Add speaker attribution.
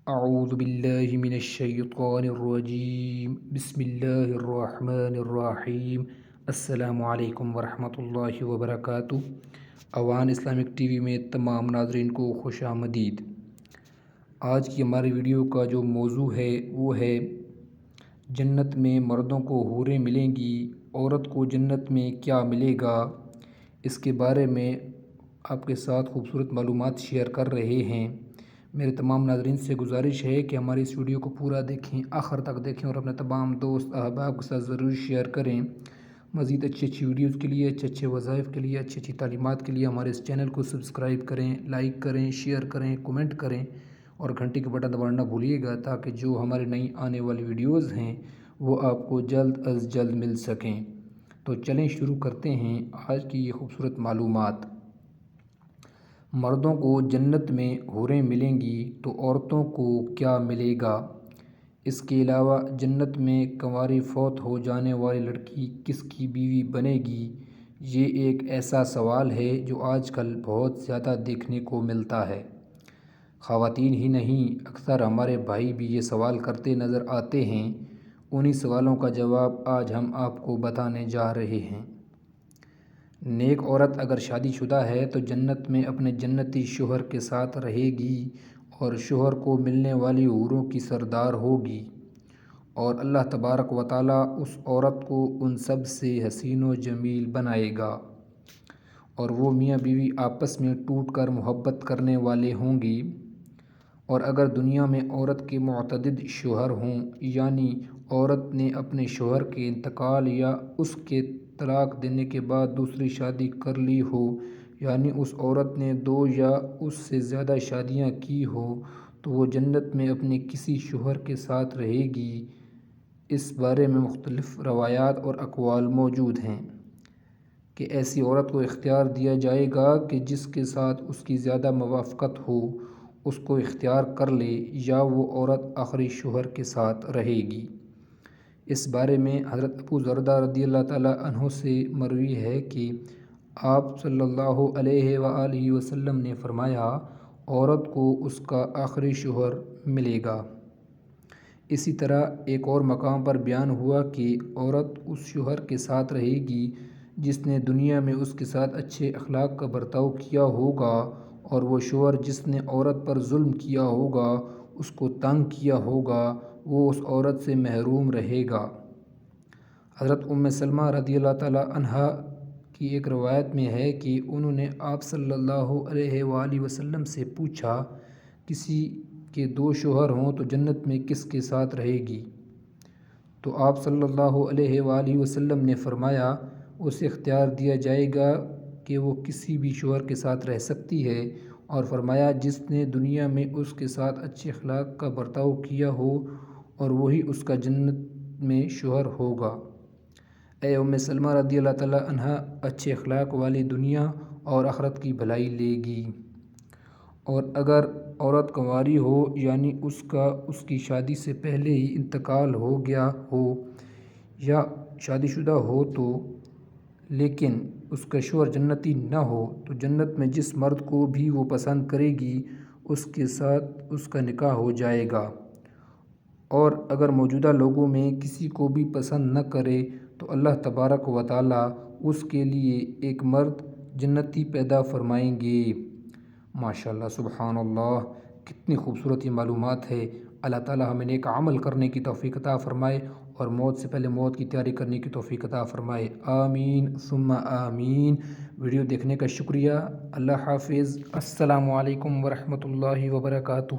Speaker 1: اعوذ باللہ من الشیطان الرجیم بسم اللہ الرحمن الرحیم السلام علیکم ورحمۃ اللہ وبرکاتہ۔ اوان اسلامک ٹی وی میں تمام ناظرین کو خوش آمدید۔ آج کی ہماری ویڈیو کا جو موضوع ہے وہ ہے جنت میں مردوں کو حوریں ملیں گی، عورت کو جنت میں کیا ملے گا۔ اس کے بارے میں آپ کے ساتھ خوبصورت معلومات شیئر کر رہے ہیں۔ میرے تمام ناظرین سے گزارش ہے کہ ہماری اس ویڈیو کو پورا دیکھیں، آخر تک دیکھیں اور اپنے تمام دوست احباب کے ساتھ ضرور شیئر کریں۔ مزید اچھی ویڈیوز کے لیے، اچھے وظائف کے لیے، اچھی تعلیمات کے لیے ہمارے اس چینل کو سبسکرائب کریں، لائک کریں، شیئر کریں، کومنٹ کریں اور گھنٹی کے بٹن دبانا نہ بھولیے گا تاکہ جو ہماری نئی آنے والی ویڈیوز ہیں وہ آپ کو جلد از جلد مل سکیں۔ تو چلیں شروع کرتے ہیں آج کی یہ خوبصورت معلومات۔ مردوں کو جنت میں حوریں ملیں گی تو عورتوں کو کیا ملے گا؟ اس کے علاوہ جنت میں کنواری فوت ہو جانے والی لڑکی کس کی بیوی بنے گی؟ یہ ایک ایسا سوال ہے جو آج کل بہت زیادہ دیکھنے کو ملتا ہے۔ خواتین ہی نہیں، اکثر ہمارے بھائی بھی یہ سوال کرتے نظر آتے ہیں۔ انہی سوالوں کا جواب آج ہم آپ کو بتانے جا رہے ہیں۔ نیک عورت اگر شادی شدہ ہے تو جنت میں اپنے جنتی شوہر کے ساتھ رہے گی اور شوہر کو ملنے والی حوروں کی سردار ہوگی، اور اللہ تبارک و تعالیٰ اس عورت کو ان سب سے حسین و جمیل بنائے گا، اور وہ میاں بیوی آپس میں ٹوٹ کر محبت کرنے والے ہوں گی۔ اور اگر دنیا میں عورت کے متعدد شوہر ہوں، یعنی عورت نے اپنے شوہر کے انتقال یا اس کے طلاق دینے کے بعد دوسری شادی کر لی ہو، یعنی اس عورت نے 2 یا اس سے زیادہ شادیاں کی ہوں، تو وہ جنت میں اپنے کسی شوہر کے ساتھ رہے گی۔ اس بارے میں مختلف روایات اور اقوال موجود ہیں کہ ایسی عورت کو اختیار دیا جائے گا کہ جس کے ساتھ اس کی زیادہ موافقت ہو اس کو اختیار کر لے، یا وہ عورت آخری شوہر کے ساتھ رہے گی۔ اس بارے میں حضرت ابو درداء رضی اللہ تعالیٰ عنہ سے مروی ہے کہ آپ صلی اللہ علیہ وآلہ وسلم نے فرمایا، عورت کو اس کا آخری شوہر ملے گا۔ اسی طرح ایک اور مقام پر بیان ہوا کہ عورت اس شوہر کے ساتھ رہے گی جس نے دنیا میں اس کے ساتھ اچھے اخلاق کا برتاؤ کیا ہوگا، اور وہ شوہر جس نے عورت پر ظلم کیا ہوگا، اس کو تنگ کیا ہوگا، وہ اس عورت سے محروم رہے گا۔ حضرت ام سلمہ رضی اللہ تعالیٰ عنہا کی ایک روایت میں ہے کہ انہوں نے آپ صلی اللہ علیہ وآلہ وسلم سے پوچھا، کسی کے 2 شوہر ہوں تو جنت میں کس کے ساتھ رہے گی؟ تو آپ صلی اللہ علیہ وآلہ وسلم نے فرمایا، اسے اختیار دیا جائے گا کہ وہ کسی بھی شوہر کے ساتھ رہ سکتی ہے، اور فرمایا جس نے دنیا میں اس کے ساتھ اچھے اخلاق کا برتاؤ کیا ہو اور وہی اس کا جنت میں شوہر ہوگا۔ اے ام سلمہ رضی اللہ تعالیٰ عنہا، اچھے اخلاق والی دنیا اور آخرت کی بھلائی لے گی۔ اور اگر عورت کنواری ہو، یعنی اس کی شادی سے پہلے ہی انتقال ہو گیا ہو یا شادی شدہ ہو تو لیکن اس کا شوہر جنتی نہ ہو، تو جنت میں جس مرد کو بھی وہ پسند کرے گی اس کے ساتھ اس کا نکاح ہو جائے گا، اور اگر موجودہ لوگوں میں کسی کو بھی پسند نہ کرے تو اللہ تبارک و تعالیٰ اس کے لیے ایک مرد جنتی پیدا فرمائیں گے۔ ماشاءاللہ، سبحان اللہ، کتنی خوبصورت یہ معلومات ہے۔ اللہ تعالیٰ ہمیں نیک عمل کرنے کی توفیق عطا فرمائے اور موت سے پہلے موت کی تیاری کرنے کی توفیق عطا فرمائے، آمین ثم آمین۔ ویڈیو دیکھنے کا شکریہ۔ اللہ حافظ۔ السلام علیکم ورحمۃ اللہ وبرکاتہ۔